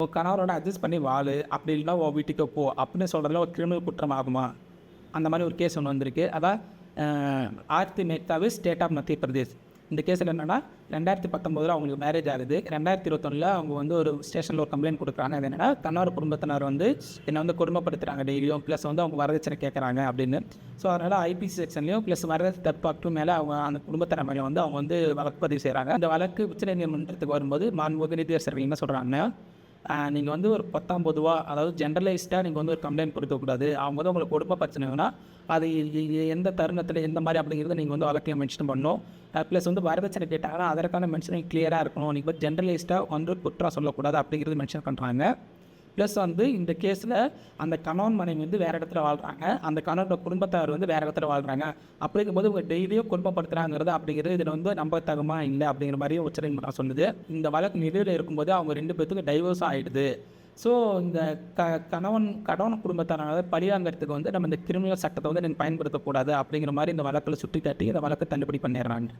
உன் கணவரோட அட்ஜஸ்ட் பண்ணி வாழு, அப்படி இல்லைனா உன் வீட்டுக்கு போ அப்படின்னு சொல்கிறதுல ஒரு கிரிமினல் குற்றம் ஆகுமா? அந்த மாதிரி ஒரு கேஸ் ஒன்று வந்திருக்கு. அதான் ஆர்த்தி மேத்தாவு ஸ்டேட் ஆஃப் மத்திய பிரதேஷ். இந்த கேஸில் என்னென்னா 2019 அவங்களுக்கு மேரேஜ் ஆகுது. 2021 அவங்க வந்து ஒரு ஸ்டேஷனில் ஒரு கம்ப்ளைண்ட் கொடுக்குறாங்க. அது என்னென்னா கணவர் குடும்பத்தினர் வந்து என்னை வந்து கொடுமைப்படுத்துகிறாங்க டெய்லியும், ப்ளஸ் வந்து அவங்க வரதட்சணை கேட்குறாங்க அப்படின்னு. ஸோ அதனால் ஐபிசி செக்ஷன்லையும் ப்ளஸ் வரதட்சணை தற்பாக்டும் மேலே அவங்க அந்த குடும்பத்தினர் மேலே வந்து அவங்க வந்து வழக்கு பதிவு செய்கிறாங்க. இந்த வழக்கு உச்சநீதிமன்றத்துக்கு வரும்போது மாண்புமிகு நீதியரசர் என்ன சொல்கிறாங்கன்னா, நீங்கள் வந்து ஒரு 10ஆம் பொதுவா, அதாவது ஜென்ரலைஸ்டாக நீங்கள் வந்து ஒரு கம்ப்ளைண்ட் கொடுக்கக்கூடாது. அவங்க வந்து உங்களுக்கு குடும்ப பிரச்சனைனா அது எந்த தருணத்தில் எந்த மாதிரி அப்படிங்கிறத நீங்கள் வந்து வழக்கில் மென்ஷன் பண்ணணும். ப்ளஸ் வந்து வரதட்சணை கேட்டாங்கன்னா அதற்கான மென்ஷனிங் கிளியராக இருக்கணும். நீங்கள் வந்து ஜென்ரலைஸ்டாக வந்து குற்றம் சொல்லக்கூடாது அப்படிங்கிறது மென்ஷன் பண்ணுறாங்க. ப்ளஸ் வந்து இந்த கேஸில் அந்த கணவன் மனைவி வந்து வேறு இடத்துல வாழ்கிறாங்க, அந்த கணவனோட குடும்பத்தார் வந்து வேறு இடத்துல வாழ்கிறாங்க. அப்படிங்கும்போது உங்கள் டெய்லியும் குடும்பப்படுத்துகிறாங்கிறது அப்படிங்கிறது இதில் வந்து நம்பத்தகமா இல்லை அப்படிங்கிற மாதிரியும் உச்சநீதிமன்றம் சொல்லுது. இந்த வழக்கு நிலுவையில் இருக்கும்போது அவங்க 2 பேத்துக்கும் டைவர்ஸ் ஆகிடுது. ஸோ இந்த கணவன் குடும்பத்தாரான பழிவாங்கிறதுக்கு வந்து நம்ம இந்த கிரிமினல் சட்டத்தை வந்து நீங்கள் பயன்படுத்தக்கூடாது அப்படிங்கிற மாதிரி இந்த வழக்கில் சுட்டி காட்டி இந்த வழக்கை தள்ளுபடி பண்ணிடுறாங்க.